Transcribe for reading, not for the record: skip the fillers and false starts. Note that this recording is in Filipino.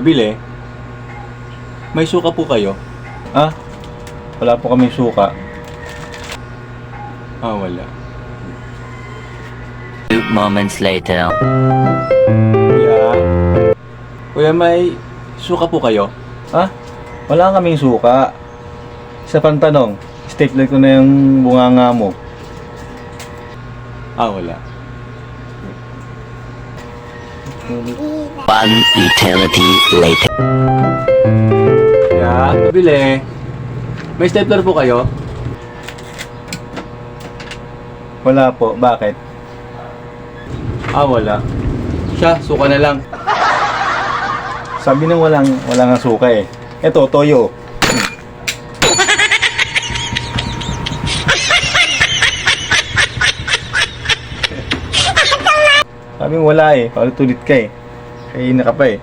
Nabili? May suka po kayo? Ah, wala po kaming suka. Ah, wala. 2 moments later. Kuya? Kuya, may suka po kayo? Ah, wala kaming suka. Isa pang tanong, stapler ko na yung bunganga mo. Ah, wala. 1 eternity later. Kuya, nabili? May stapler po kayo? Wala po, bakit? Ah, wala. Siya, suka na lang. Sabi nang wala nga suka eh. Eto, toyo. Sabi mo wala eh, paulit-ulit ka eh. Kaya ka pa eh.